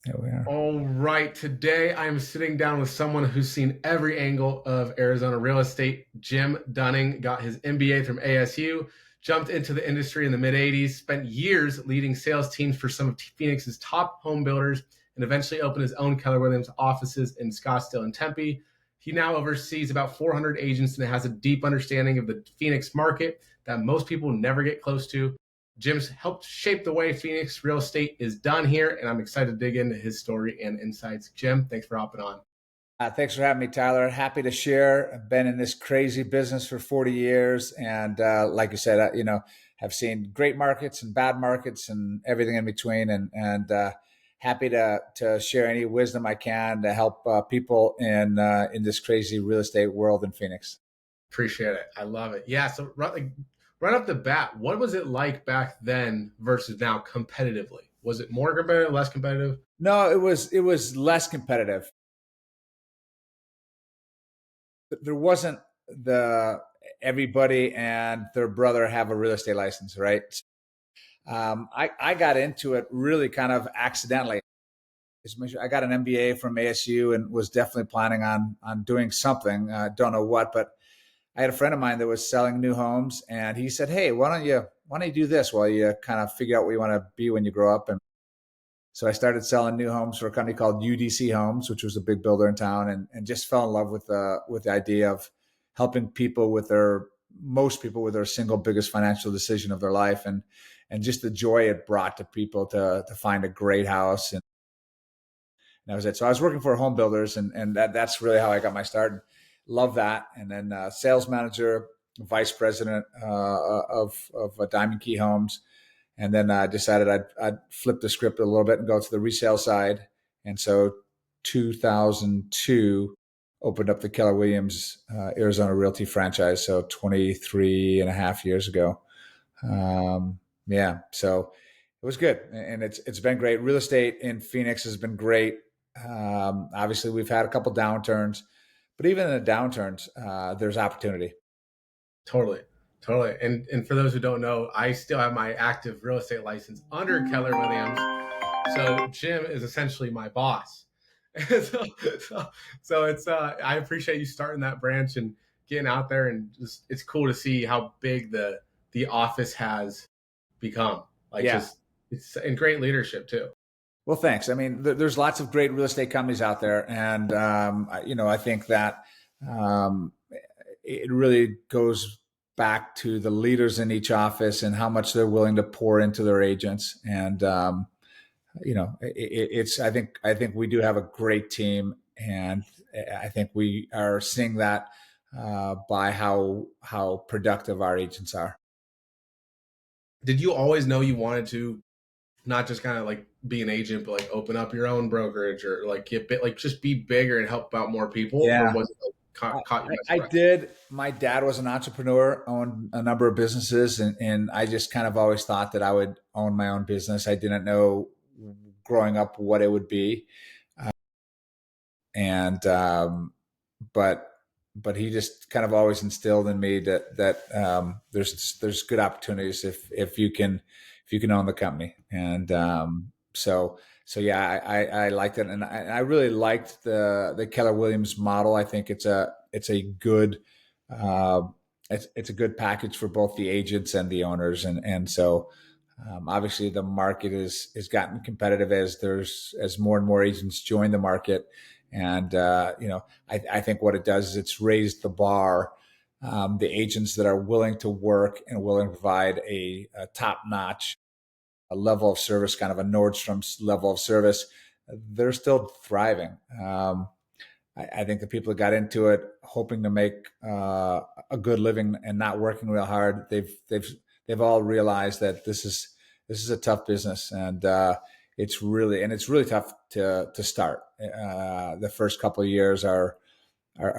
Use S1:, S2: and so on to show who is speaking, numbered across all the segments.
S1: There we are.
S2: All right. Today I am sitting down with someone who's seen every angle of Arizona real estate. Jim Dunning got his MBA from ASU, jumped into the industry in the mid 80s, spent years leading sales teams for some of Phoenix's top home builders, and eventually opened his own Keller Williams offices in Scottsdale and Tempe. He now oversees about 400 agents and has a deep understanding of the Phoenix market that most people never get close to. Jim's helped shape the way Phoenix real estate is done here, and I'm excited to dig into his story and insights. Jim, thanks for hopping on.
S1: Thanks for having me, Tyler. Happy to share. I've been in this crazy business for 40 years. And like you said, have seen great markets and bad markets and everything in between. And happy to share any wisdom I can to help people in this crazy real estate world in Phoenix.
S2: Appreciate it. I love it. Yeah. So right off the bat, what was it like back then versus now competitively? Was it more competitive, less competitive?
S1: No, it was less competitive. There wasn't the everybody and their brother have a real estate license, right? I got into it really kind of accidentally. I got an MBA from ASU and was definitely planning on doing something. Don't know what, but I had a friend of mine that was selling new homes, and he said, "Hey, why don't you do this while you kind of figure out what you want to be when you grow up?" And so I started selling new homes for a company called UDC Homes, which was a big builder in town, and just fell in love with the idea of helping people with most people with their single biggest financial decision of their life, and just the joy it brought to people to find a great house, and that was it. So I was working for home builders, and that's really how I got my start. Love that, and then sales manager, vice president of Diamond Key Homes. And then I decided I'd flip the script a little bit and go to the resale side. And so 2002 opened up the Keller Williams Arizona Realty franchise. So 23 and a half years ago. Yeah, so it was good. And it's been great. Real estate in Phoenix has been great. Obviously, we've had a couple downturns, but even in the downturns, there's opportunity.
S2: Totally. Totally. And for those who don't know, I still have my active real estate license under Keller Williams. So Jim is essentially my boss. so, so, so it's I appreciate you starting that branch and getting out there, and just it's cool to see how big the office has become. Like,
S1: Yeah.
S2: just it's and great leadership too.
S1: Well, thanks. I mean, there's lots of great real estate companies out there, and I think that um, it really goes back to the leaders in each office and how much they're willing to pour into their agents. And it's I think we do have a great team, and I think we are seeing that by how productive our agents are.
S2: Did you always know you wanted to not just kind of like be an agent, but like open up your own brokerage or like get bit, like just be bigger and help out more people? Or
S1: Yeah.
S2: was it like caught you by
S1: I
S2: surprise?
S1: did. My dad was an entrepreneur, owned a number of businesses, and I just kind of always thought that I would own my own business. I didn't know growing up what it would be, and but but he just kind of always instilled in me that there's good opportunities if you can own the company, and so yeah, I liked it, and I really liked the Keller Williams model. I think it's a good uh, it's a good package for both the agents and the owners, and so obviously the market is gotten competitive as more and more agents join the market, and I think what it does is it's raised the bar. The agents that are willing to work and willing to provide a top notch a level of service, kind of a Nordstrom's level of service, they're still thriving. I think the people that got into it hoping to make a good living and not working real hard, they've all realized that this is a tough business, and it's really tough to start. The first couple of years are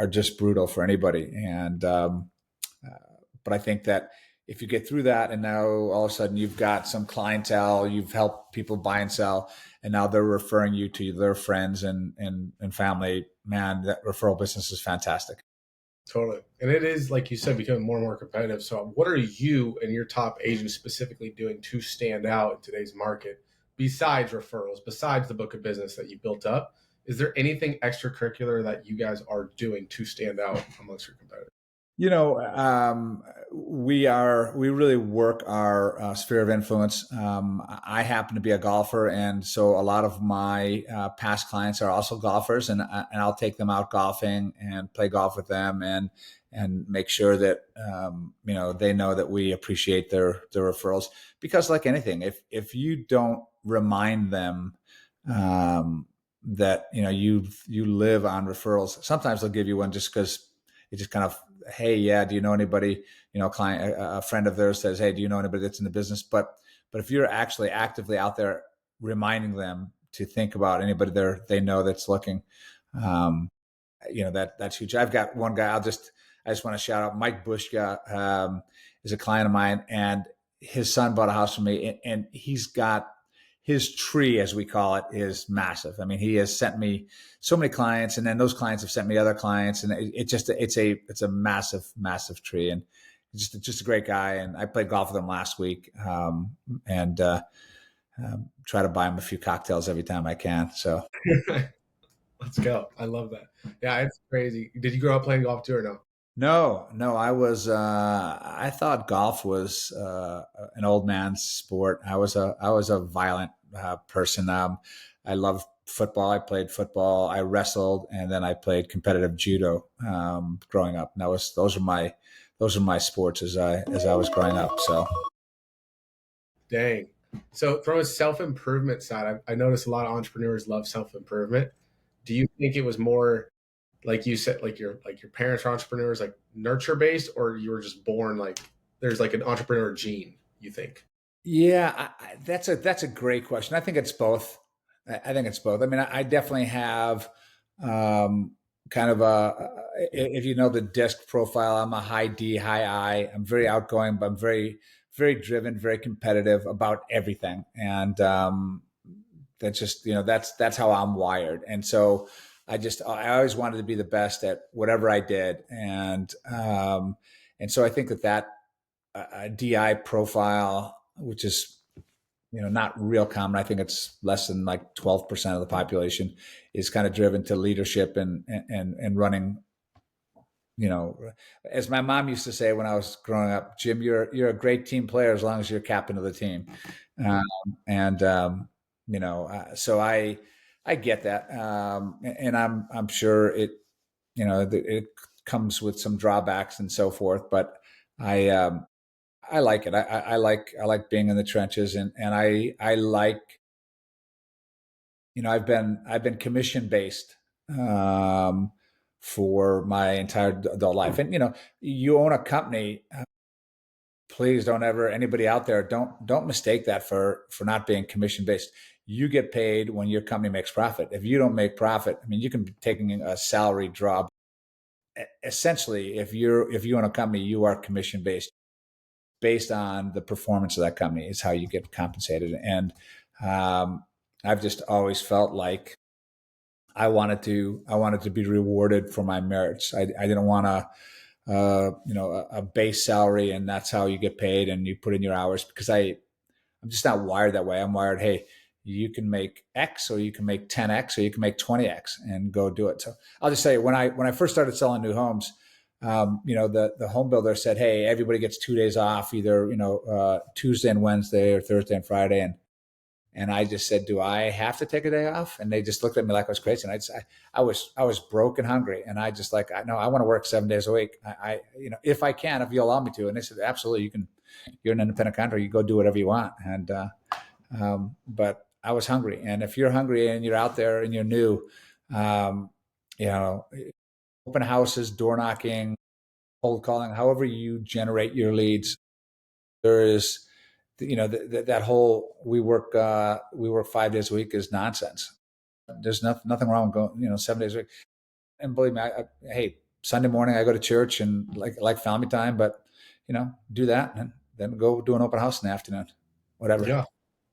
S1: just brutal for anybody, and but I think that if you get through that, and now all of a sudden you've got some clientele, you've helped people buy and sell, and now they're referring you to their friends and family. Man, that referral business is fantastic.
S2: Totally. And it is, like you said, becoming more and more competitive. So, what are you and your top agents specifically doing to stand out in today's market? besides referrals, besides the book of business that you built up, is there anything extracurricular that you guys are doing to stand out amongst your competitors?
S1: You know, we really work our sphere of influence. I happen to be a golfer, and so a lot of my past clients are also golfers, and I'll take them out golfing and play golf with them, and make sure that they know that we appreciate their referrals, because like anything, if you don't remind them that you live on referrals, sometimes they'll give you one just because it just kind of, hey, yeah, do you know anybody, a client, a friend of theirs says, hey, do you know anybody that's in the business? But if you're actually actively out there reminding them to think about anybody they know that's looking, that's huge. I've got one guy, I just want to shout out Mike Bushka, is a client of mine, and his son bought a house from me, and he's got his tree, as we call it, is massive. I mean, he has sent me so many clients, and then those clients have sent me other clients, and it's a massive tree, and just a great guy. And I played golf with him last week, and try to buy him a few cocktails every time I can. So
S2: Let's go. I love that. Yeah, it's crazy. Did you grow up playing golf too or no?
S1: no, I thought golf was an old man's sport. I was a violent person. I loved football. I played football. I wrestled, and then I played competitive judo growing up. And those are my sports as I was growing up. So
S2: Dang. So from a self-improvement side, I noticed a lot of entrepreneurs love self-improvement. Do you think it was more like you said, like your parents are entrepreneurs, like nurture based, or you were just born like there's like an entrepreneur gene, you think?
S1: yeah, that's a great question. I think it's both. I think it's both. I mean, I definitely have kind of if you know the disc profile, I'm a high D, high I. I'm very outgoing, but I'm very driven, very competitive about everything, and that's just that's how I'm wired. And so I always wanted to be the best at whatever I did, and so I think that DI profile, which is not real common. I think it's less than like 12% of the population, is kind of driven to leadership and running. As my mom used to say when I was growing up, Jim, you're a great team player as long as you're captain of the team. Um, and so I get that, and I'm sure it comes with some drawbacks and so forth, but I I like it. I like being in the trenches, and I like I've been commission based um, for my entire adult life, and you own a company. Please don't ever, anybody out there, don't mistake that for not being commission based. You get paid when your company makes profit. If you don't make profit, I mean, you can be taking a salary drop. Essentially, if you own a company, you are commission based on the performance of that company is how you get compensated. And I've just always felt like I wanted to be rewarded for my merits. I didn't want a base salary and that's how you get paid and you put in your hours, because I'm just not wired that way. I'm wired, hey, you can make X or you can make 10X or you can make 20X and go do it. So I'll just say, when I first started selling new homes, the home builder said, hey, everybody gets 2 days off, either, Tuesday and Wednesday or Thursday and Friday. And I just said, do I have to take a day off? And they just looked at me like I was crazy. And I was broke and hungry. And I just like, no, I want to work 7 days a week. If I can, if you allow me to. And they said, absolutely, you can. You're an independent contractor. You go do whatever you want. And but I was hungry. And if you're hungry and you're out there and you're new, um, you know, open houses, door knocking, cold calling, however you generate your leads, there is, that whole we work 5 days a week is nonsense. There's nothing wrong with going 7 days a week. And believe me, hey, Sunday morning I go to church and like family time, but do that and then go do an open house in the afternoon, whatever.
S2: Yeah,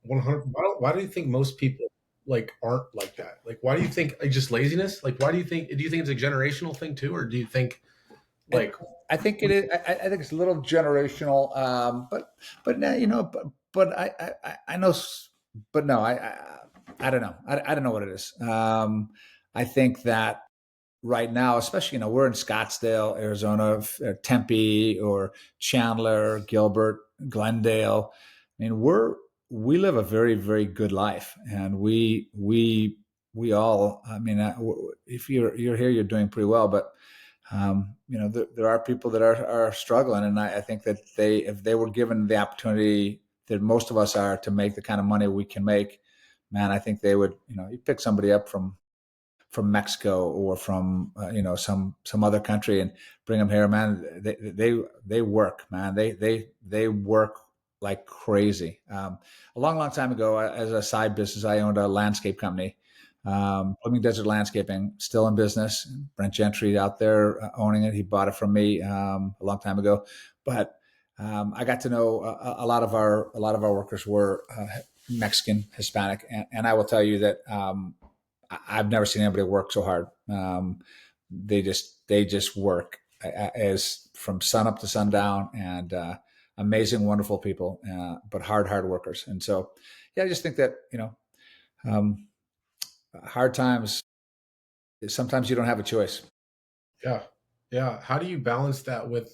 S2: 100. Why do you think most people like aren't like that? Like, why do you think like just laziness? Like, why do you think? Do you think it's a generational thing too, or do you think
S1: And
S2: like
S1: I think it is. I think it's a little generational, but now but I know. but no, I don't know. I don't know what it is. I think that right now, especially, we're in Scottsdale, Arizona, Tempe, or Chandler, Gilbert, Glendale. I mean, we live a very, very good life, and we all. I mean, if you're here, you're doing pretty well, but there are people that are struggling, and I think that if they were given the opportunity that most of us are to make the kind of money we can make, man, I think they would. You pick somebody up from Mexico or from some other country and bring them here, man. They work, man. They work like crazy. A long time ago, as a side business, I owned a landscape company, Blooming Desert Landscaping, still in business. Brent Gentry out there owning it. He bought it from me a long time ago, but I got to know a lot of our workers were Mexican, Hispanic, and I will tell you that I've never seen anybody work so hard. They just work as from sun up to sundown, and amazing, wonderful people, but hard workers. And so, yeah, I just think that um, hard times. Sometimes you don't have a choice.
S2: Yeah. Yeah. How do you balance that with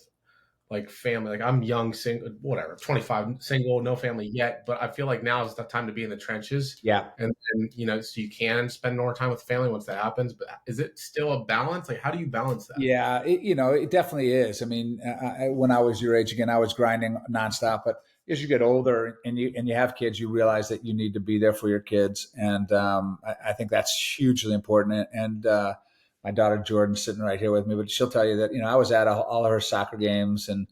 S2: like family? Like I'm young, single, whatever, 25, single, no family yet, but I feel like now is the time to be in the trenches.
S1: Yeah,
S2: And so you can spend more time with family once that happens. But is it still a balance? Like, how do you balance that?
S1: yeah, it definitely is. I mean, when I was your age again, I was grinding nonstop. But as you get older and you have kids, you realize that you need to be there for your kids, and I think that's hugely important. And my daughter Jordan's sitting right here with me, but she'll tell you that I was at all of her soccer games and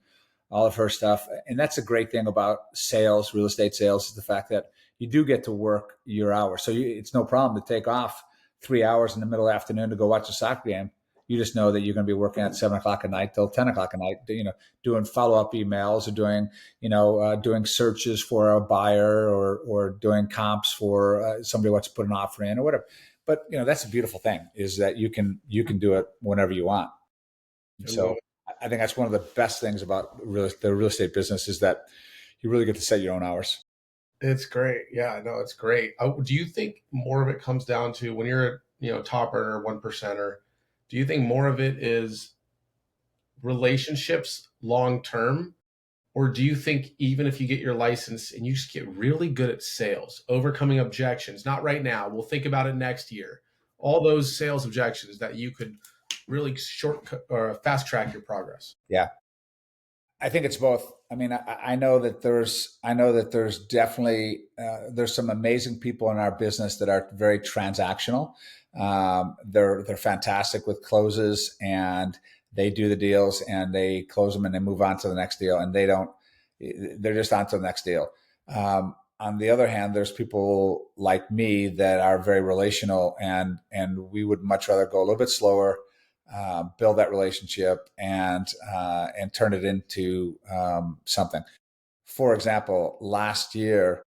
S1: all of her stuff, and that's a great thing about sales, real estate sales, is the fact that you do get to work your hours. So it's no problem to take off 3 hours in the middle of the afternoon to go watch a soccer game. You just know that you're going to be working at 7 o'clock at night till 10 o'clock at night, doing follow up emails or doing searches for a buyer or doing comps for somebody wants to put an offer in or whatever. But that's a beautiful thing, is that you can do it whenever you want.
S2: I love
S1: So I think that's one of the best things about the real estate business, is that you really get to set your own hours.
S2: it. It's great. Yeah, no, it's great. Do you think more of it comes down to when you're a top earner, one percenter? Do you think more of it is relationships long term? Or do you think even if you get your license and you just get really good at sales, overcoming objections, not right now, we'll think about it next year, all those sales objections that you could really shortcut or fast track your progress?
S1: Yeah, I think it's both. I mean, I know that there's definitely there's some amazing people in our business that are very transactional. They're fantastic with closes, and they do the deals and they close them and they move on to the next deal, and they're just on to the next deal. On the other hand, there's people like me that are very relational, and we would much rather go a little bit slower, build that relationship, and turn it into something. For example, last year,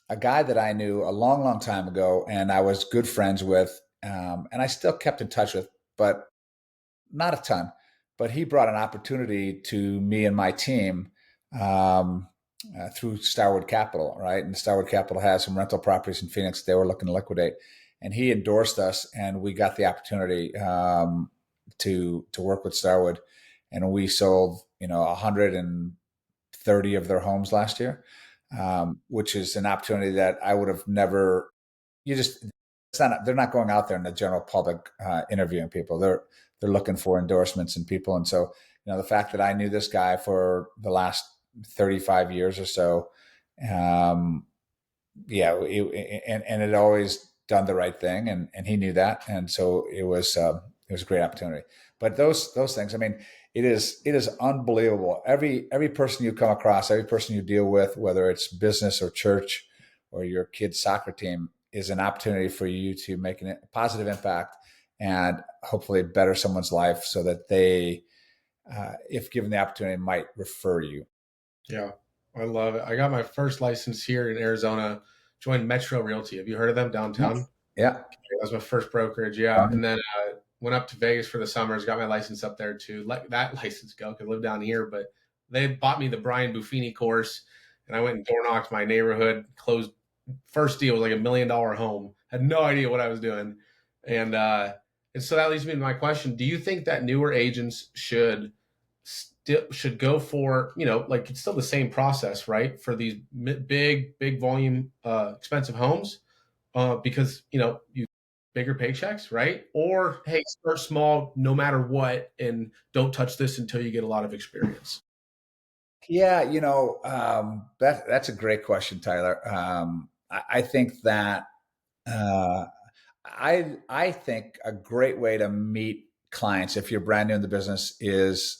S1: a guy that I knew a long time ago, and I was good friends with, and I still kept in touch with, but not a ton. But he brought an opportunity to me and my team through Starwood Capital, right? And Starwood Capital has some rental properties in Phoenix they were looking to liquidate, and he endorsed us, and we got the opportunity to work with Starwood, and we sold 130 of their homes last year, which is an opportunity that I would have never. You just they're not going out there in the general public interviewing people. They're looking for endorsements and people, and so the fact that I knew this guy for the last 35 years or so, um, yeah, and it always done the right thing, and he knew that, and so it was a great opportunity. But those things, I mean, it is unbelievable. Every person you come across, every person you deal with, whether it's business or church or your kid's soccer team, is an opportunity for you to make a positive impact and hopefully better someone's life, so that they, if given the opportunity, might refer you.
S2: Yeah, I love it. I got my first license here in Arizona, joined Metro Realty. Have you heard of them
S1: Yeah,
S2: downtown?
S1: yeah.
S2: That was my first brokerage. Yeah. And then went up to Vegas for the summers, got my license up there too. Let that license go. Could live down here, but they bought me the Brian Buffini course, and I went and door knocked my neighborhood, closed first deal was like $1 million home. Had no idea what I was doing, and so that leads me to my question: do you think that newer agents should go for, like, it's still the same process, right, for these big volume expensive homes, because you bigger paychecks, right? Or hey, start small no matter what, and don't touch this until you get a lot of experience.
S1: Yeah, that's a great question, Tyler. I think that uh, I think a great way to meet clients if you're brand new in the business is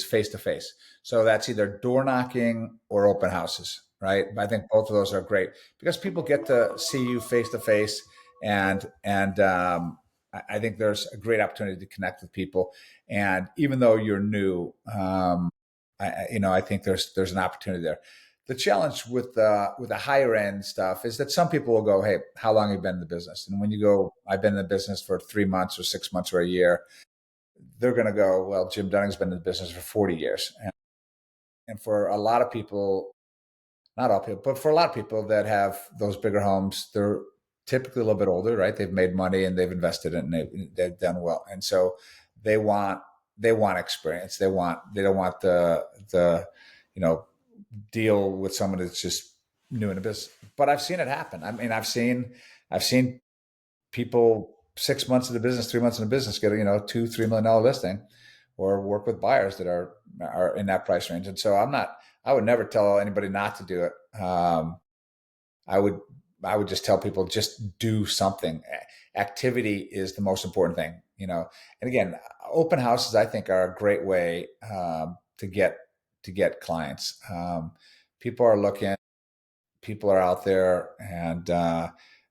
S1: face to face. So that's either door knocking or open houses, right? I think both of those are great because people get to see you face to face, and I think there's a great opportunity to connect with people. And even though you're new, I think there's an opportunity there. The challenge with the higher end stuff is that some people will go, "Hey, how long have you been in the business?" And when you go, "I've been in the business for 3 months or 6 months or a year," they're going to go, "Well, Jim Dunning's been in the business for 40 years." And for a lot of people, not all people, but for a lot of people that have those bigger homes, they're typically a little bit older, right? They've made money and they've invested in it and they've done well, and so they want they want experience. They don't want the you know deal with someone that's just new in the business. But I've seen it happen. I mean, I've seen people 6 months in the business, 3 months in the business get a $2-3 million listing, or work with buyers that are in that price range. And so I would never tell anybody not to do it. I would I would just tell people just do something. Activity is the most important thing. And again, open houses I think are a great way to get clients. People are looking, people are out there, and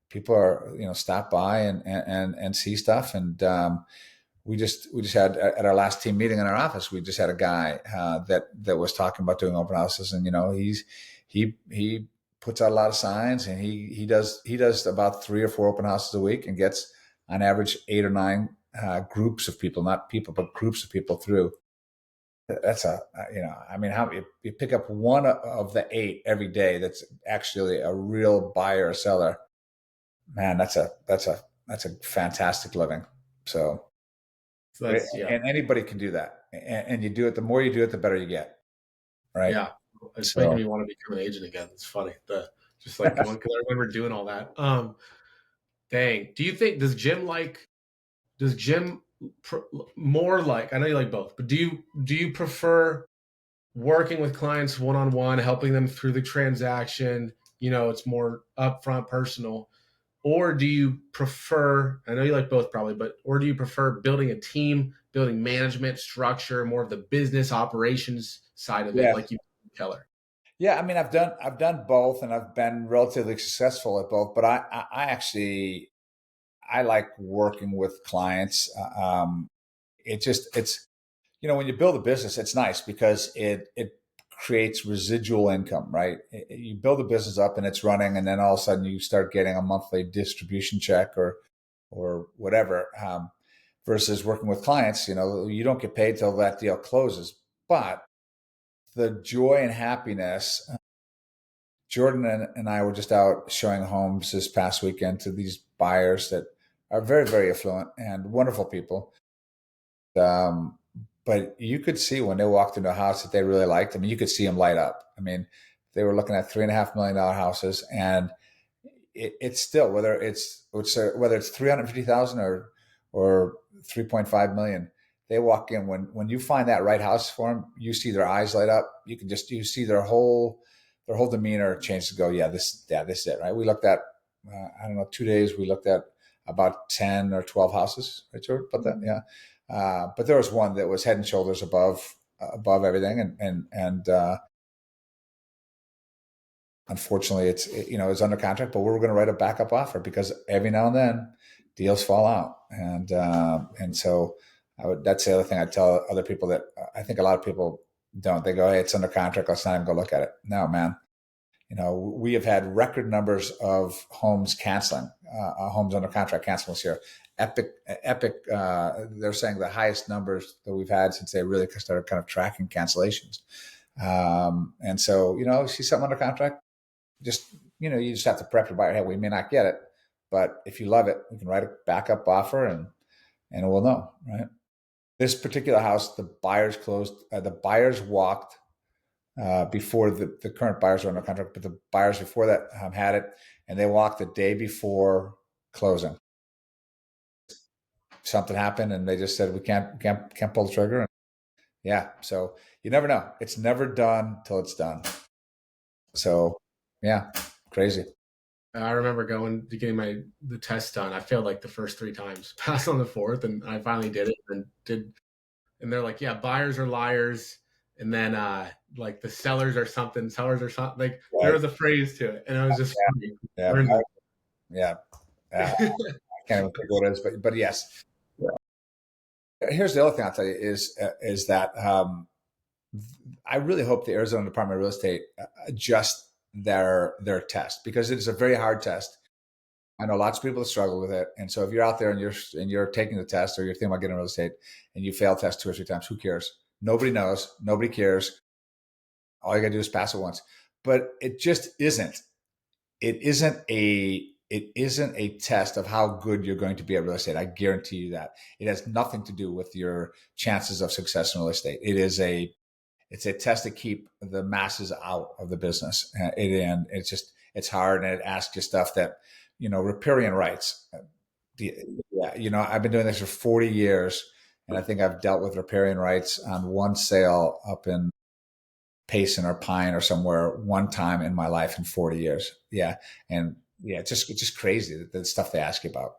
S1: people are stop by and see stuff. And we just had at our last team meeting in our office, we just had a guy that was talking about doing open houses, and he puts out a lot of signs, and he does about 3 or 4 open houses a week and gets on average 8 or 9 groups of people, not people, but groups of people through. That's I mean, how you pick up one of the 8 every day that's actually a real buyer or seller, man, that's a fantastic living. So,
S2: So that's, yeah.
S1: and anybody can do that. And you do it, the more you do it, the better you get. Right.
S2: Yeah, it's making
S1: So,
S2: me want to become an agent again. It's funny, the just like going, because I remember doing all that. Dang. Do you think, does Jim pr- more like, I know you like both, but do you prefer working with clients one on one, helping them through the transaction? It's more upfront, personal, or do you prefer? I know you like both probably, but or do you prefer building a team, building management structure, more of the business operations side of it,
S1: yeah.
S2: like you, Keller?
S1: Yeah. I mean, I've done both, and I've been relatively successful at both, but I actually, I like working with clients. When you build a business, it's nice because it creates residual income, right? You build a business up and it's running, and then all of a sudden you start getting a monthly distribution check or whatever. Versus working with clients, you don't get paid till that deal closes. But the joy and happiness. Jordan and I were just out showing homes this past weekend to these buyers that are very, very affluent and wonderful people. Um, but you could see when they walked into a house that they really liked. I mean, you could see them light up. I mean, they were looking at $3.5 million houses, and it's still, whether it's 350,000 or 3.5 million. They walk in, when you find that right house for them, you see their eyes light up. You see their whole demeanor change to go, this is it, right? We looked at, I don't know, 2 days. We looked at about 10 or 12 houses, right, George? About that, yeah. But there was one that was head and shoulders above everything, and unfortunately, it's under contract. But we were going to write a backup offer because every now and then deals fall out, and so that's the other thing I tell other people that I think a lot of people don't. They go, "Hey, it's under contract. Let's not even go look at it." No, man. We have had record numbers of homes canceling, homes under contract canceling this year. Epic. They're saying the highest numbers that we've had since they really started kind of tracking cancellations. And so, see something under contract, just you just have to prep your buyer. Hey, we may not get it, but if you love it, we can write a backup offer and we'll know, right? This particular house, the buyers closed. The buyers walked before the current buyers are under contract, but the buyers before that had it, and they walked the day before closing. Something happened, and they just said we can't pull the trigger. And yeah, so you never know. It's never done till it's done. So yeah, crazy.
S2: I remember going to getting the test done. I failed like the first 3 times, passed on the fourth, and I finally did it and did. And they're like, yeah, buyers are liars, and then like the sellers are something, sellers are something. Like there
S1: Right.
S2: was a phrase to it, and I was just
S1: Yeah, yeah. I can't even think what it is, but yes. Here's the other thing I'll tell you is that I really hope the Arizona Department of Real Estate adjust their test, because it is a very hard test. I know lots of people that struggle with it, and so if you're out there and you're taking the test, or you're thinking about getting real estate and you fail test 2 or 3 times, who cares? Nobody knows. Nobody cares. All you got to do is pass it once. But it just isn't. It isn't a test of how good you're going to be at real estate. I guarantee you that. It has nothing to do with your chances of success in real estate. It's a test to keep the masses out of the business. And it's hard, and it asks you stuff that, riparian rights. Yeah, I've been doing this for 40 years, and I think I've dealt with riparian rights on one sale up in Payson or Pine or somewhere one time in my life in 40 years. Yeah. And yeah, it's just crazy, the stuff they ask you about.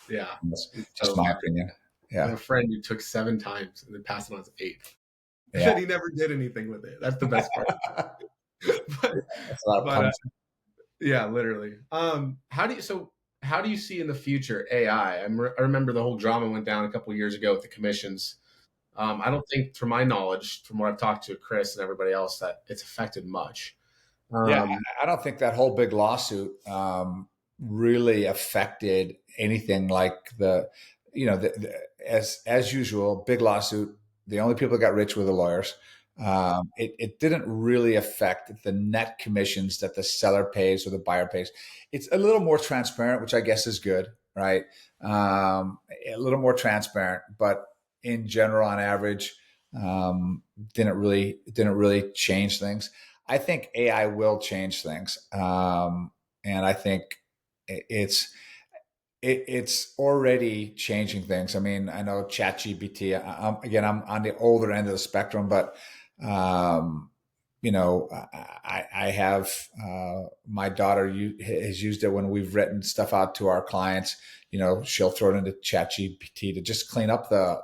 S2: yeah.
S1: That's just
S2: So
S1: my opinion.
S2: I have
S1: Yeah.
S2: a friend who took 7 times and then passed it on his eighth,
S1: Yeah.
S2: and he never did anything with it. That's the best part. but
S1: That's a lot of
S2: but
S1: puns.
S2: yeah, literally. How do you see in the future AI? I remember the whole drama went down a couple of years ago with the commissions. I don't think, from my knowledge, from what I've talked to Chris and everybody else, that it's affected much.
S1: Yeah,
S2: Um,
S1: I don't think that whole big lawsuit really affected anything like as usual, big lawsuit. The only people that got rich were the lawyers. It didn't really affect the net commissions that the seller pays or the buyer pays. It's a little more transparent, which I guess is good, right? A little more transparent, but in general, on average, didn't really change things. I think AI will change things, and I think it's it's already changing things. I mean, I know ChatGPT. Again, I'm on the older end of the spectrum, but um, I have my daughter has used it when we've written stuff out to our clients. She'll throw it into ChatGPT to just clean up the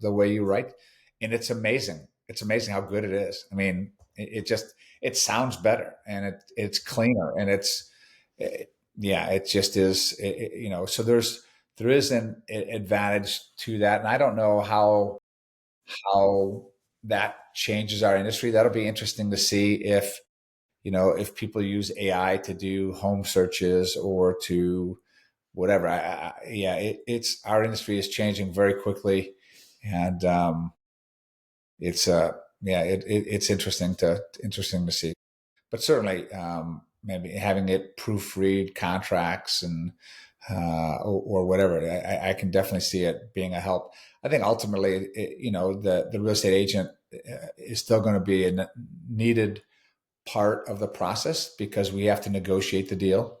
S1: way you write, and it's amazing. It's amazing how good it is. I mean, it sounds better, and it's cleaner, and yeah, it just is. So there is an advantage to that, and I don't know how that changes our industry. That'll be interesting to see if people use AI to do home searches or to whatever. Yeah, it's our industry is changing very quickly, and it's it's interesting to see. But certainly, maybe having it proofread contracts and or whatever, I can definitely see it being a help. I think ultimately, the real estate agent is still going to be a needed part of the process, because we have to negotiate the deal.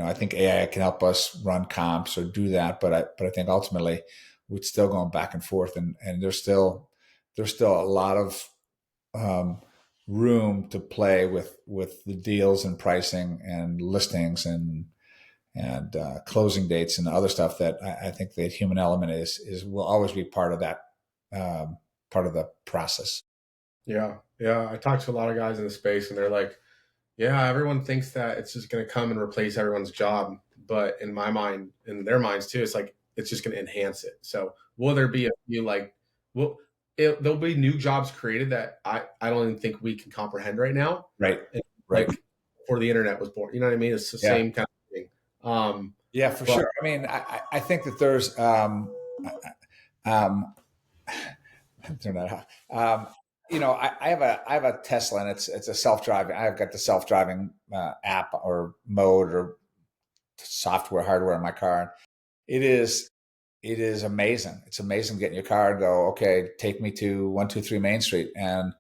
S1: I think AI can help us run comps or do that, but I think ultimately we're still going back and forth, and there's still a lot of um, room to play with the deals and pricing and listings and closing dates and other stuff that I think the human element is will always be part of that, part of the process.
S2: yeah, yeah. I talked to a lot of guys in the space, and they're like, "Yeah, everyone thinks that it's just going to come and replace everyone's job." But in my mind, in their minds too, it's like it's just going to enhance it. So will there be a few will there'll be new jobs created that I don't even think we can comprehend right now.
S1: Right.
S2: And,
S1: Right.
S2: like before the internet was born, you know what I mean? It's the
S1: Yeah.
S2: same kind of thing.
S1: Yeah, for
S2: But
S1: sure. I mean, I think that there's turn that off. I have a Tesla, and it's a self-driving. I've got the self-driving app or mode or software, hardware in my car. It is amazing. It's amazing getting your car and go, okay, take me to 123 Main Street. And,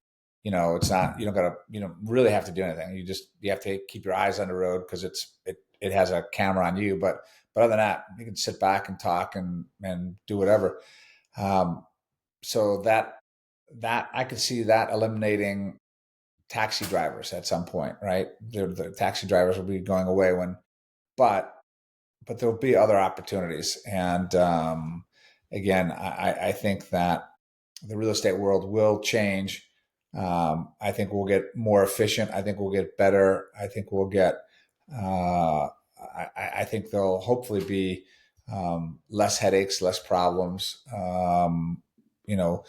S1: it's not, you don't really have to do anything. You have to keep your eyes on the road because it has a camera on you. But other than that, you can sit back and talk and do whatever. Um, so that I could see that eliminating taxi drivers at some point, right? The taxi drivers will be going away but but there'll be other opportunities. And again, I think that the real estate world will change. I think we'll get more efficient. I think we'll get better. I think we'll get. I think there'll hopefully be less headaches, less problems. You know,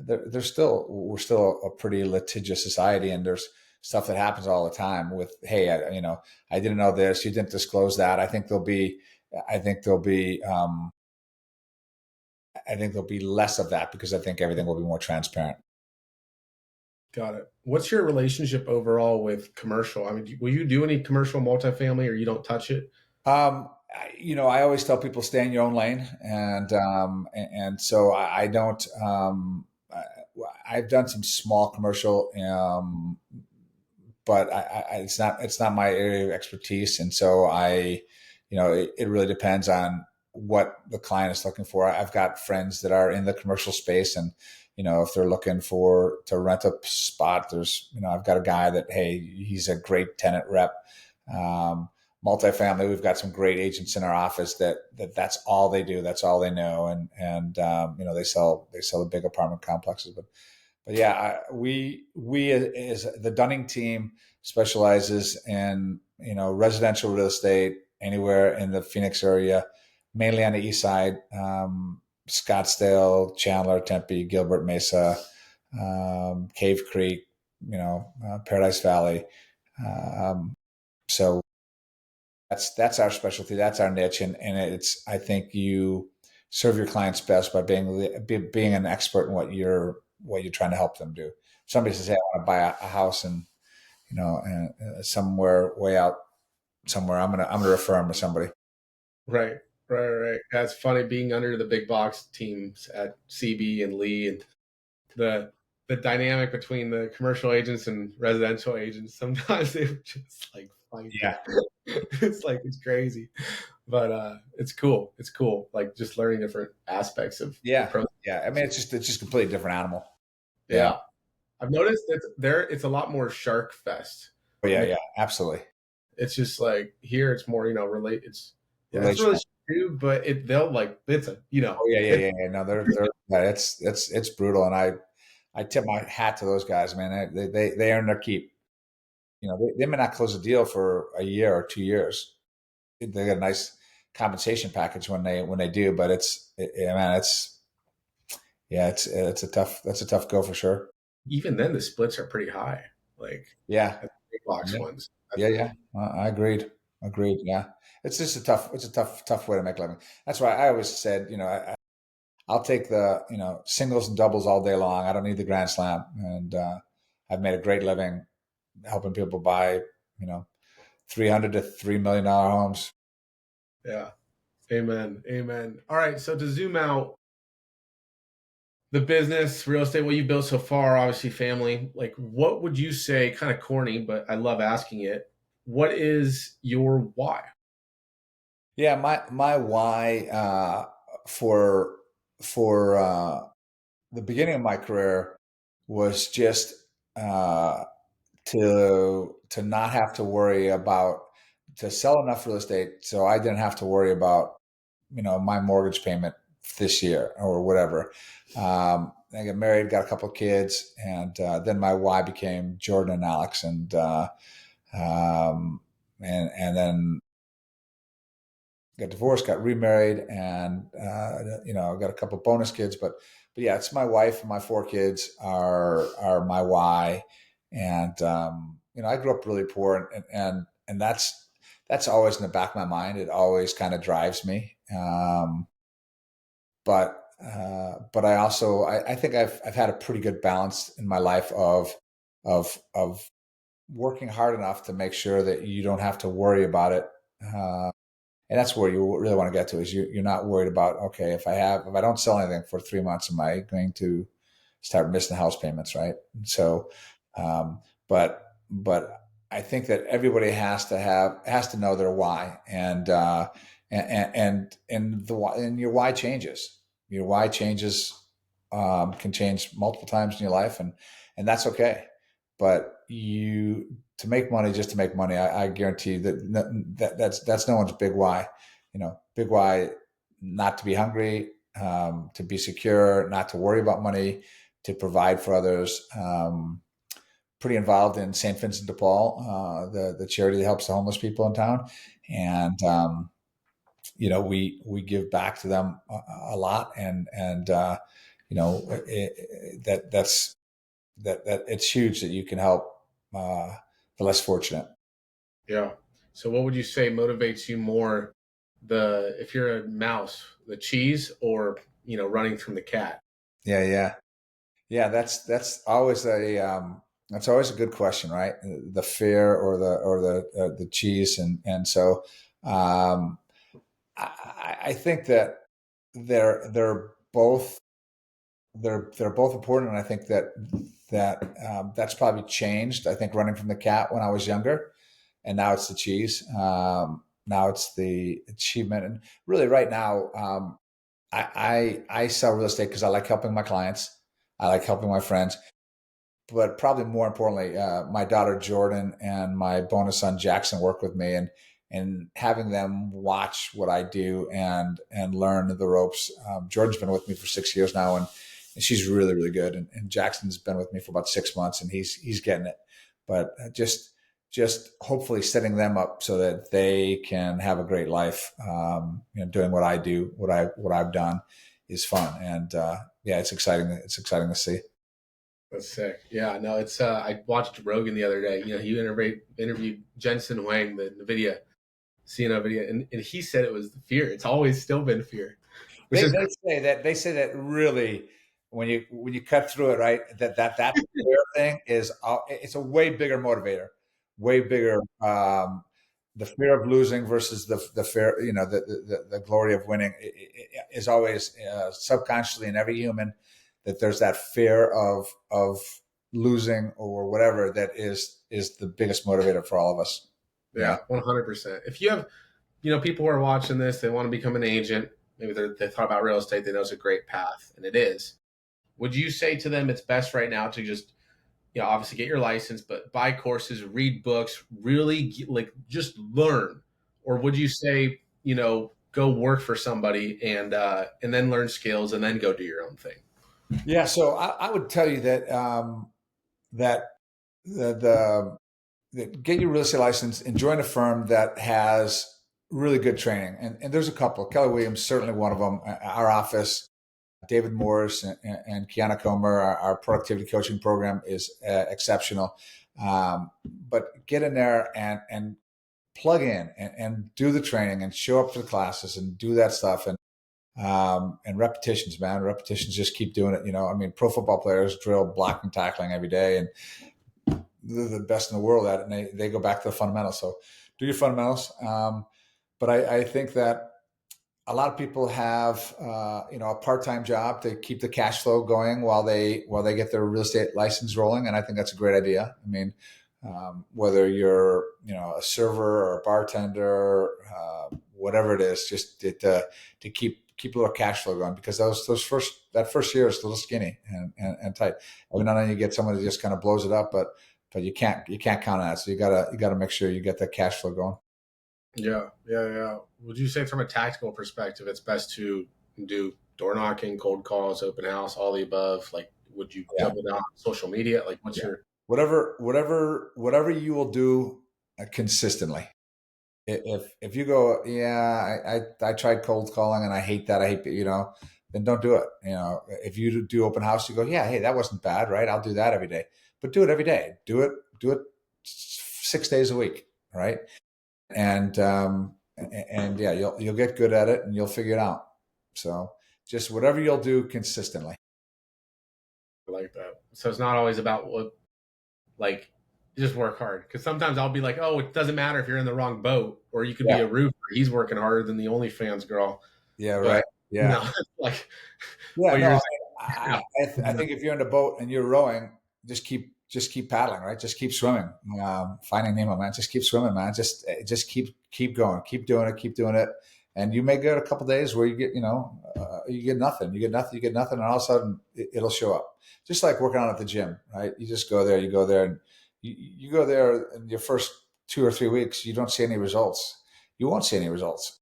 S1: we're still a pretty litigious society, and there's stuff that happens all the time. With hey, I didn't know this. You didn't disclose that. I think there'll be I think there'll be less of that because I think everything will be more transparent.
S2: Got it. What's your relationship overall with commercial? I mean, will you do any commercial multifamily, or you don't touch it?
S1: I always tell people stay in your own lane, and so I don't. I've done some small commercial, but it's not my area of expertise, and so it really depends on what the client is looking for. I've got friends that are in the commercial space, and if they're looking to rent a spot, I've got a guy that, hey, he's a great tenant rep. Multifamily, we've got some great agents in our office that's all they do, that's all they know, and they sell the big apartment complexes. But yeah, we as the Dunning team specializes in residential real estate anywhere in the Phoenix area, mainly on the east side, Scottsdale, Chandler, Tempe, Gilbert Mesa, Cave Creek, Paradise Valley. So that's our specialty. That's our niche, and I think you serve your clients best by being an expert in what you're trying to help them do. Somebody says, "Hey, I want to buy a house and somewhere way out somewhere." I'm gonna refer them to somebody.
S2: Right, right. That's funny being under the big box teams at CB and Lee, and the the dynamic between the commercial agents and residential agents. Sometimes they would just like fight.
S1: Yeah,
S2: It's crazy, but it's cool. It's cool, like just learning different aspects of the
S1: yeah,
S2: process.
S1: yeah. I mean, it's just a completely different animal. Yeah.
S2: Yeah, I've noticed that there it's a lot more shark fest
S1: Oh
S2: in
S1: yeah,
S2: the.
S1: yeah. Absolutely.
S2: It's just like here, it's more relate. It's really
S1: Relational.
S2: true, but they'll like it's a
S1: Oh yeah, yeah,
S2: it's
S1: yeah, yeah. No, they're yeah, it's brutal, and I tip my hat to those guys, man. They earn their keep. They may not close a deal for a year or 2 years. They get a nice compensation package when they do, but yeah, man, it's a tough go for sure.
S2: even then the splits are pretty high. Like
S1: Yeah,
S2: at the big box
S1: yeah,
S2: ones.
S1: yeah, yeah. I agreed. Yeah, it's a tough way to make a living. That's why I always said, I'll take the singles and doubles all day long. I don't need the grand slam, and I've made a great living helping people buy, 300 to $3 million homes.
S2: Yeah. Amen. Amen. All right. So to zoom out, the business, real estate, what you built so far, obviously family, like what would you say, kind of corny, but I love asking it. What is your why?
S1: Yeah, my why for the beginning of my career was just uh, to not have to worry about to sell enough real estate so I didn't have to worry about my mortgage payment this year or whatever. I got married, got a couple of kids, and then my why became Jordan and Alex, um, and then got divorced, got remarried, and got a couple bonus kids. But yeah, it's my wife and my four kids are my why. And I grew up really poor, and that's always in the back of my mind. It always kind of drives me. But but I think I've had a pretty good balance in my life of working hard enough to make sure that you don't have to worry about it. And that's where you really want to get to is you're not worried about, okay, if I don't sell anything for 3 months, am I going to start missing house payments, right? So, um, but I think that everybody has to know their why, and your why changes. Your why changes, can change multiple times in your life, and that's okay. But to make money just to make money, I guarantee you that's no one's big why. Big why, not to be hungry, to be secure, not to worry about money, to provide for others. Pretty involved in St. Vincent de Paul, the charity that helps the homeless people in town, and we give back to them a lot, and that it's huge that you can help the less fortunate.
S2: Yeah. So what would you say motivates you more, the if you're a mouse, the cheese, or running from the cat?
S1: Yeah, yeah, yeah. That's always a good question, right? The fear or the cheese, and so um, I think that they're both they're both important, and I think that's probably changed. I think running from the cat when I was younger, and now it's the cheese. Now it's the achievement, and really right now, I sell real estate because I like helping my clients, I like helping my friends, but probably more importantly, my daughter Jordan and my bonus son Jackson work with me, and having them watch what I do and learn the ropes. Jordan's been with me for 6 years now, and she's really really good, and Jackson's been with me for about 6 months, and he's getting it. But just hopefully setting them up so that they can have a great life. Doing what I do, what I've done, is fun, and yeah, it's exciting. It's exciting to see.
S2: That's sick. Yeah, no, it's I watched Rogan the other day. He interviewed Jensen Huang, the NVIDIA CNO video, and he said it was the fear. It's always still been fear, which
S1: They,
S2: is
S1: they say that really when you cut through it, right? That fear thing is it's a way bigger motivator, way bigger. The fear of losing versus the fear, the glory of winning is always subconsciously in every human, that there's that fear of losing or whatever that is the biggest motivator for all of us. Yeah.
S2: yeah, 100%. If you have people who are watching this, they want to become an agent. Maybe they thought about real estate. They know it's a great path, and it is. Would you say to them it's best right now to just obviously get your license, but buy courses, read books, really just learn? Or would you say, go work for somebody and then learn skills and then go do your own thing?
S1: Yeah. So I would tell you that the get your real estate license and join a firm that has really good training. And there's a couple. Keller Williams, certainly one of them. Our office, David Morris and Kiana Comer, our productivity coaching program is exceptional. But get in there and plug in and do the training and show up to the classes and do that stuff. And repetitions, man. Repetitions, just keep doing it. I mean, pro football players drill blocking, tackling every day, and they're the best in the world at it, and they go back to the fundamentals. So do your fundamentals. But I think that a lot of people have a part-time job to keep the cash flow going while they get their real estate license rolling, and I think that's a great idea. I mean, whether you're a server or a bartender, whatever it is, just to keep a little cash flow going, because that first year is a little skinny and tight. Every now and then you get someone who just kind of blows it up, but you can't count on that. So you gotta make sure you get that cash flow going.
S2: Yeah, yeah, yeah. Would you say from a tactical perspective, it's best to do door knocking, cold calls, open house, all the above? Like, would you
S1: Yeah,
S2: double down on social media? Like, what's
S1: yeah.
S2: your
S1: Whatever you will do consistently. If you go, yeah, I tried cold calling and I hate that. I hate, then don't do it. If you do open house, you go, yeah, hey, that wasn't bad, right? I'll do that every day, but do it every day. Do it 6 days a week, right? And yeah, you'll get good at it and you'll figure it out. So just whatever you'll do consistently.
S2: I like that. So it's not always about what, like, just work hard. Because sometimes I'll be like, oh, it doesn't matter if you're in the wrong boat, or you could
S1: Yeah.
S2: be a roofer. He's working harder than the OnlyFans girl.
S1: Yeah. Right.
S2: But
S1: Yeah.
S2: like
S1: Yeah.
S2: what
S1: No,
S2: you're
S1: I,
S2: saying.
S1: I think if you're in a boat and you're rowing, just keep paddling, right? Just keep swimming. Finding Nemo, man. Just keep swimming, man. Just keep going, keep doing it. And you may get a couple days where you get, you get nothing, and all of a sudden it'll show up. Just like working out at the gym, right? You just go there, and you go there in your first 2 or 3 weeks, you don't see any results. You won't see any results.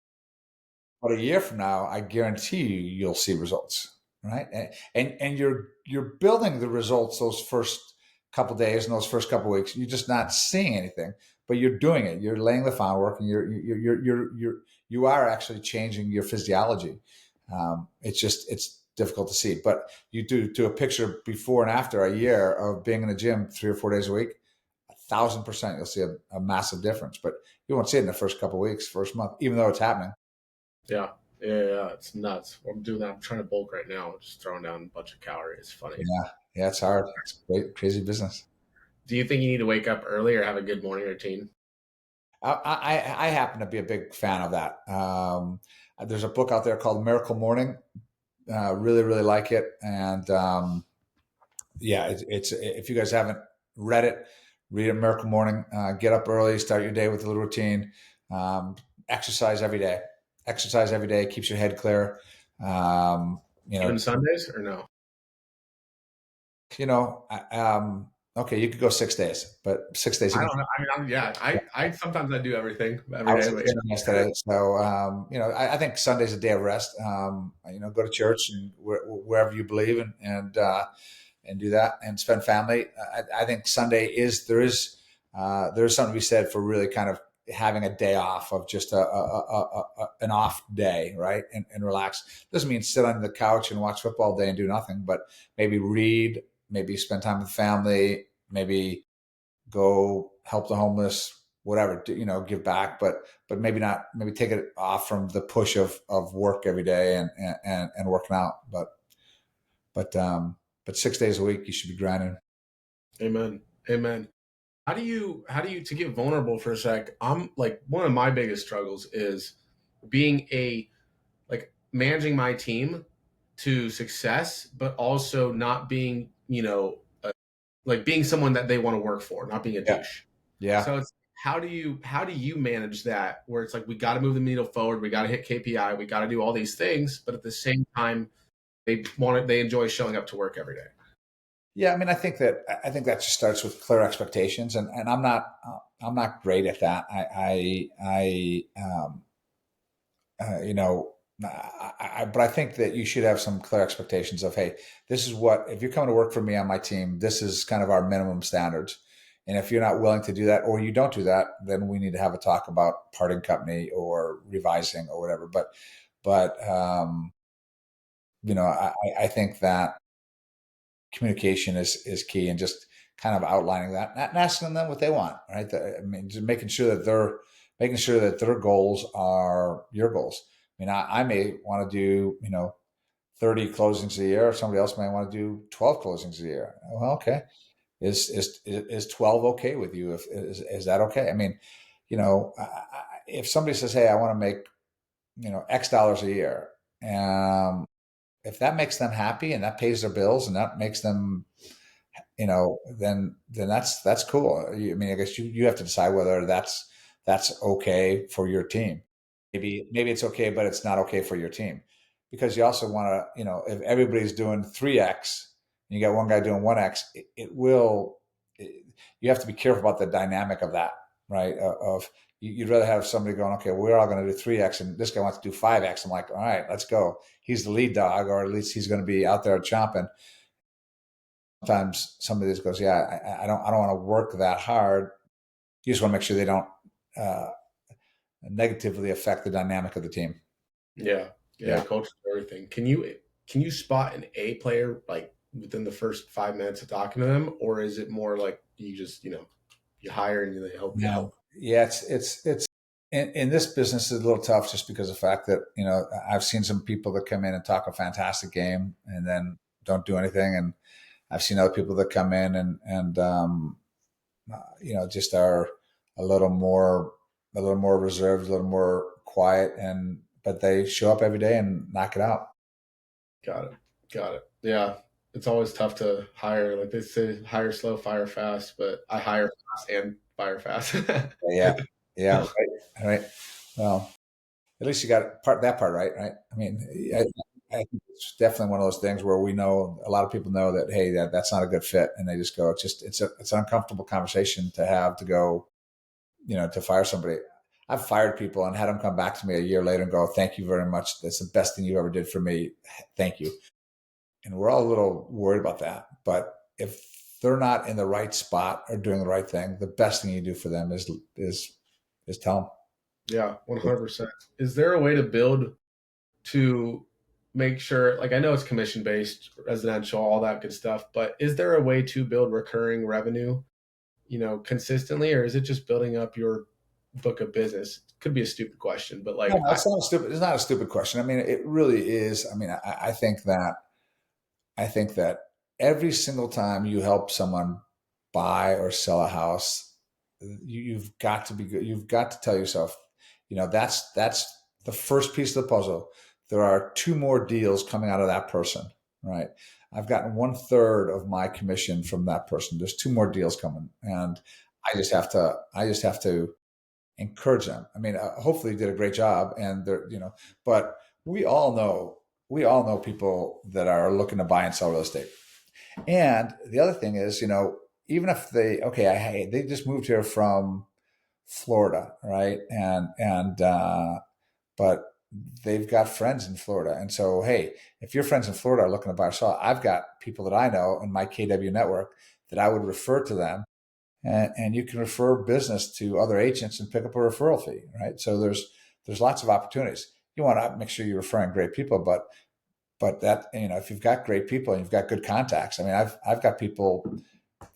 S1: But a year from now, I guarantee you'll see results, right? And you're building the results those first couple days and those first couple weeks. You're just not seeing anything, but you're doing it. You're laying the groundwork, and you are actually changing your physiology. It's difficult to see, but you do a picture before and after a year of being in the gym 3 or 4 days a week. 1,000% you'll see a massive difference, but you won't see it in the first couple weeks, first month, even though it's happening.
S2: Yeah. Yeah, it's nuts. I'm doing that. I'm trying to bulk right now, just throwing down a bunch of calories. It's funny.
S1: Yeah, yeah, it's hard. It's great, crazy business.
S2: Do you think you need to wake up early or have a good morning routine?
S1: I happen to be a big fan of that. There's a book out there called Miracle Morning. Really, really like it. And yeah, it's if you guys haven't read it, read it. Miracle Morning. Get up early, start your day with a little routine. Um, exercise every day. Exercise every day keeps your head clear. Um, you know,
S2: Even Sundays or no?
S1: you know. Okay, you could go 6 days, but 6 days.
S2: I don't know. I mean, yeah, I sometimes I do everything
S1: I
S2: every
S1: was
S2: day,
S1: at
S2: but
S1: the gym yesterday, so I think Sunday's a day of rest. Go to church and wherever you believe, and do that and spend family. I think Sunday there is something to be said for really kind of having a day off of just an off day, right? And relax. Doesn't mean sit on the couch and watch football all day and do nothing, but maybe read, maybe spend time with family, maybe go help the homeless, whatever, give back, but maybe not, maybe take it off from the push of work every day and working out. But, but 6 days a week, you should be grinding.
S2: amen. Amen. How do you to get vulnerable for a sec? I'm like one of my biggest struggles is being a like managing my team to success, but also not being, like being someone that they want to work for, not being a
S1: Yeah.
S2: douche.
S1: Yeah.
S2: So it's how do you manage that where it's like we got to move the needle forward, we got to hit KPI, we got to do all these things, but at the same time they enjoy showing up to work every day.
S1: Yeah. I mean, I think that just starts with clear expectations, and I'm not great at that. You know, but I think that you should have some clear expectations of, hey, this is what, if you're coming to work for me on my team, this is kind of our minimum standards. And if you're not willing to do that, or you don't do that, then we need to have a talk about parting company or revising or whatever. But I think that communication is key, and just kind of outlining that, not asking them what they want, right? I mean, just making sure that their goals are your goals. I mean, I may want to do 30 closings a year, or somebody else may want to do 12 closings a year. Well, okay, is 12 okay with you? If is that okay? I mean, if somebody says, hey, I want to make X dollars a year, um, if that makes them happy and that pays their bills and that makes them, then that's cool. I mean, I guess you have to decide whether that's okay for your team. Maybe it's okay, but it's not okay for your team, because you also want to, if everybody's doing 3x and you got one guy doing 1x, you have to be careful about the dynamic of that, right? Of you'd rather have somebody going, okay, we're all going to do 3x and this guy wants to do 5x. I'm like, all right, let's go. He's the lead dog, or at least he's going to be out there chomping. Sometimes somebody just goes, yeah, I don't want to work that hard. You just want to make sure they don't uh, negatively affect the dynamic of the team.
S2: Yeah. Yeah,
S1: Yeah.
S2: culture is everything. Can you spot an A player like within the first 5 minutes of talking to them, or is it more like you just you hire and they help you
S1: No.
S2: help?
S1: Yeah. It's in this business is a little tough just because of the fact that, I've seen some people that come in and talk a fantastic game and then don't do anything. And I've seen other people that come in and just are a little more, reserved, a little more quiet, but they show up every day and knock it out.
S2: Got it. Got it. Yeah. It's always tough to hire. Like they say, hire slow, fire fast, but I hire fast and fire fast.
S1: Yeah. Yeah. Right. Right. Well, at least you got that part right. Right. I mean, I think it's definitely one of those things where we know a lot of people know that, hey, that's not a good fit. And they just go, it's an uncomfortable conversation to have to go, to fire somebody. I've fired people and had them come back to me a year later and go, thank you very much. That's the best thing you ever did for me. Thank you. And we're all a little worried about that. But if they're not in the right spot or doing the right thing, the best thing you do for them is tell them.
S2: Yeah, 100%. Is there a way to build to make sure, like I know it's commission based, residential, all that good stuff, but is there a way to build recurring revenue, consistently, or is it just building up your book of business? Could be a stupid question, but
S1: No,
S2: like
S1: it's not a stupid. It's not a stupid question. I mean, it really is. I mean, I think that every single time you help someone buy or sell a house, you've got to be good. You've got to tell yourself, that's the first piece of the puzzle. There are two more deals coming out of that person, right? I've gotten 1/3 of my commission from that person. There's two more deals coming, and I just have to encourage them. I mean, hopefully you did a great job, and but we all know people that are looking to buy and sell real estate. And the other thing is, even if they just moved here from Florida, right? But they've got friends in Florida. And so, hey, if your friends in Florida are looking to buy or sell, I've got people that I know in my KW network that I would refer to them. And you can refer business to other agents and pick up a referral fee, right? So there's lots of opportunities. You want to make sure you're referring great people, but that, if you've got great people and you've got good contacts. I mean, I've got people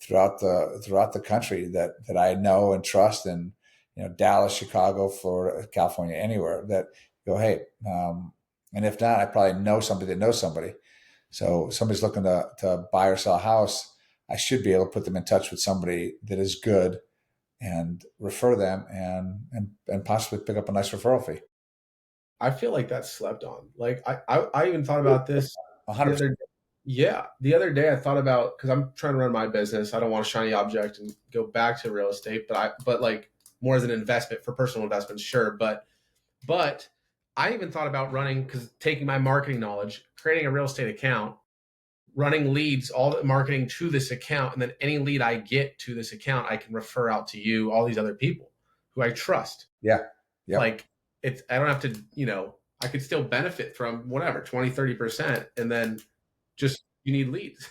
S1: throughout the country that I know and trust, and Dallas, Chicago, Florida, California, anywhere, that go, hey, and if not, I probably know somebody that knows somebody. So if somebody's looking to buy or sell a house, I should be able to put them in touch with somebody that is good and refer them and possibly pick up a nice referral fee.
S2: I feel like that's slept on. Like I even thought about this the
S1: 100%.
S2: other yeah, the other day I thought about, because I'm trying to run my business. I don't want a shiny object and go back to real estate, but like more as an investment for personal investments, sure. But I even thought about running, because taking my marketing knowledge, creating a real estate account, running leads, all the marketing to this account, and then any lead I get to this account, I can refer out to you, all these other people who I trust.
S1: Yeah. Yep.
S2: Like I don't have to, I could still benefit from whatever, 20, 30%. And then just, you need leads.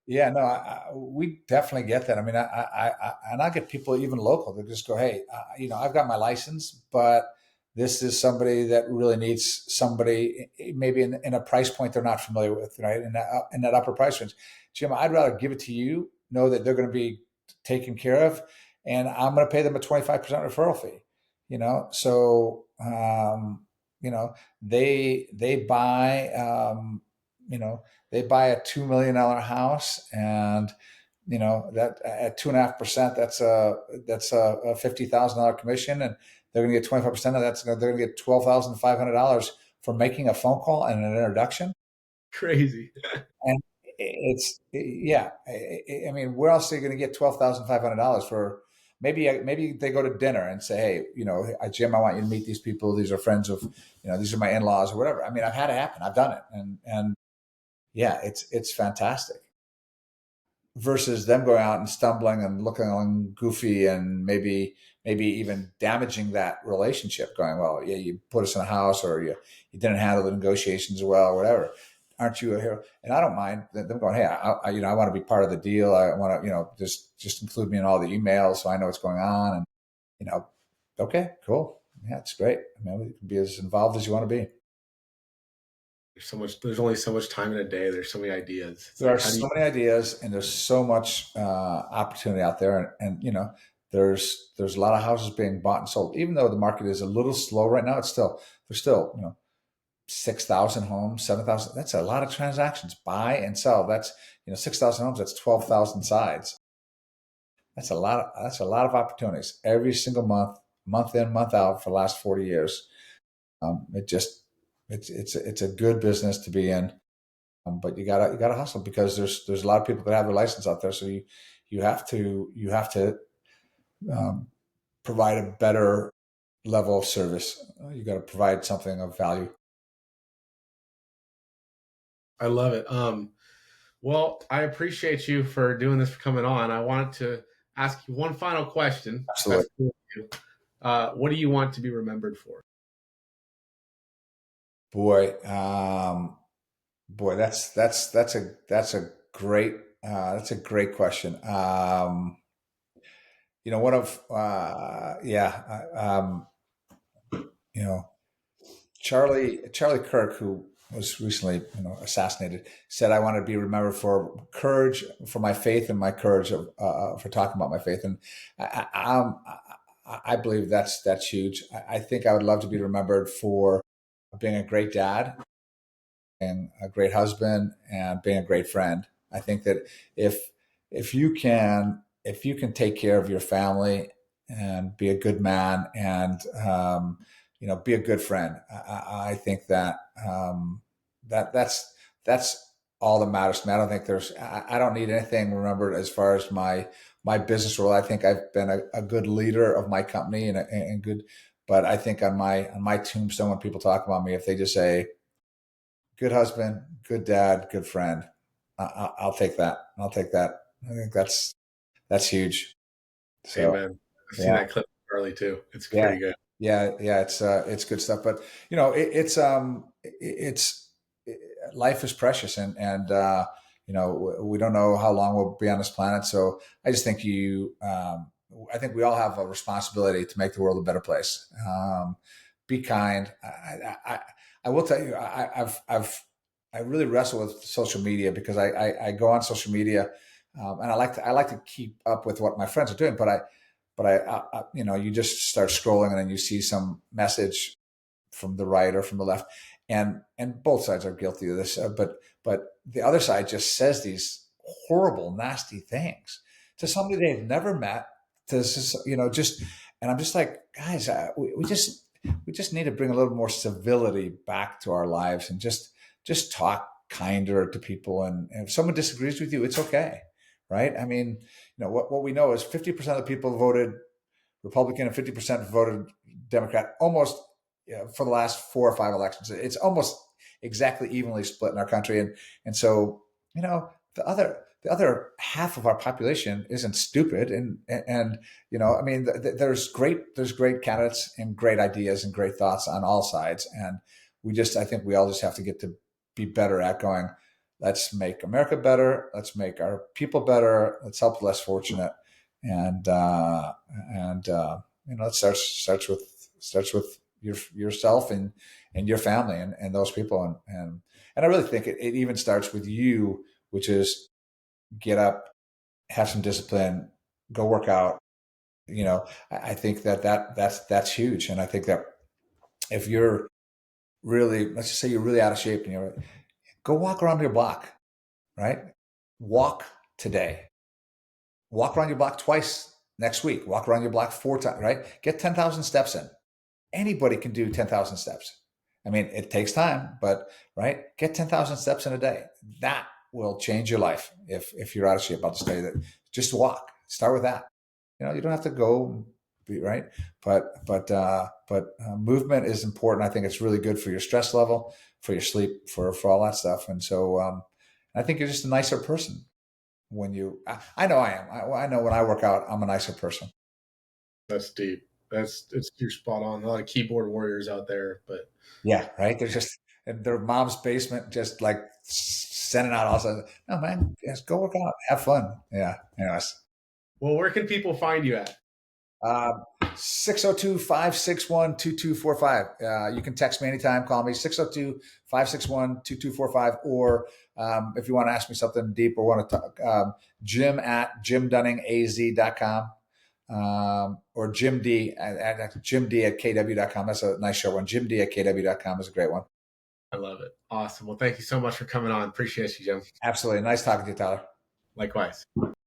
S1: Yeah, no, we definitely get that. I mean, and I get people even local that just go, hey, I've got my license, but this is somebody that really needs somebody, maybe in a price point they're not familiar with, right? In that upper price range. Jim, I'd rather give it to you, know that they're going to be taken care of, and I'm going to pay them a 25% referral fee. So they buy, they buy a $2 million house, and that at 2.5%, that's a $50,000 commission, and they're going to get 25% of that. So they're going to get $12,500 for making a phone call and an introduction.
S2: Crazy.
S1: And yeah. I mean, where else are you going to get $12,500 for? Maybe they go to dinner and say, hey, Jim, I want you to meet these people. These are friends of, these are my in-laws or whatever. I mean, I've had it happen. I've done it, and yeah, it's fantastic. Versus them going out and stumbling and looking goofy and maybe even damaging that relationship. Going, well, yeah, you put us in a house, or you didn't handle the negotiations well, or whatever. Aren't you a hero? And I don't mind them going, hey, I want to be part of the deal. I want to, just include me in all the emails so I know what's going on. And okay, cool, yeah, it's great. I mean, we can be as involved as you want to be.
S2: There's only so much time in a day. There's so many ideas. It's
S1: There are
S2: like, how do
S1: so
S2: you,
S1: many ideas, and there's so much opportunity out there, and there's a lot of houses being bought and sold. Even though the market is a little slow right now, there's still 6,000 homes, 7,000. That's a lot of transactions, buy and sell. That's 6,000 homes. That's 12,000 sides. That's a lot of opportunities every single month, month in, month out for the last 40 years. It just it's a good business to be in, but you gotta hustle because there's a lot of people that have their license out there. So you have to um, provide a better level of service. You got to provide something of value.
S2: I love it. Well, I appreciate you for doing this, for coming on. I wanted to ask you one final question. If
S1: Absolutely.
S2: that's cool with you. What do you want to be remembered for?
S1: Boy, boy, that's a great question. One of yeah, you know, Charlie Kirk, who was recently assassinated, said I want to be remembered for courage, for my faith, and my courage for talking about my faith. And I believe that's huge. I think I would love to be remembered for being a great dad and a great husband and being a great friend. I think that if if you can take care of your family and be a good man and be a good friend, I think that that's all that matters to me. I don't think I don't need anything remembered as far as my business role. I think I've been a good leader of my company and good. But I think on my tombstone, when people talk about me, if they just say good husband, good dad, good friend, I'll take that. I'll take that. I think that's huge. So
S2: Amen. I've seen
S1: yeah,
S2: that clip of Charlie too. It's
S1: yeah,
S2: pretty good.
S1: yeah. It's good stuff. But it's life is precious, and we don't know how long we'll be on this planet. So I just think I think we all have a responsibility to make the world a better place. Be kind. I will tell you, I really wrestle with social media because I go on social media, and I like to keep up with what my friends are doing, but you just start scrolling and then you see some message from the right or from the left, and both sides are guilty of this, but the other side just says these horrible, nasty things to somebody they've never met. Just and I'm just like, guys, we just need to bring a little more civility back to our lives and just talk kinder to people. And if someone disagrees with you, it's okay, right? I mean, what we know is 50% of the people voted Republican and 50% voted Democrat almost for the last 4 or 5 elections. It's almost exactly evenly split in our country, and so the other half of our population isn't stupid, and I mean, there's great candidates and great ideas and great thoughts on all sides, and I think we all just have to get to be better at going. Let's make America better. Let's make our people better. Let's help the less fortunate, and it starts with yourself and your family and those people, and I really think it even starts with you, which is get up, have some discipline, go work out. I think that's huge, and I think that if you're really, let's just say you're really out of shape, and go walk around your block, right? Walk today. Walk around your block twice next week. Walk around your block 4 times, right? Get 10,000 steps in. Anybody can do 10,000 steps. I mean, it takes time, but right, get 10,000 steps in a day. That will change your life if you're out of shape. I'll just tell you that. Just walk. Start with that. You don't have to go, right, but movement is important. I think it's really good for your stress level, for your sleep, for all that stuff. And so I think you're just a nicer person when I know I am. I know when I work out, I'm a nicer person.
S2: That's deep. You're spot on. A lot of keyboard warriors out there, but
S1: Yeah, right. They're just in their mom's basement, just like sending out all sorts. No, man, just go work out, have fun. Yeah. Anyways,
S2: well, where can people find you at?
S1: uh, 602-561-2245. You can text me anytime. Call me 602-561-2245. Or if you want to ask me something deep or want to talk, Jim at jimdunningaz.com. or Jim D at Jim D at KW.com. That's a nice short one. Jim D at KW.com is a great one.
S2: I love it. Awesome. Well, thank you so much for coming on. Appreciate you, Jim.
S1: Absolutely. Nice talking to you, Tyler.
S2: Likewise.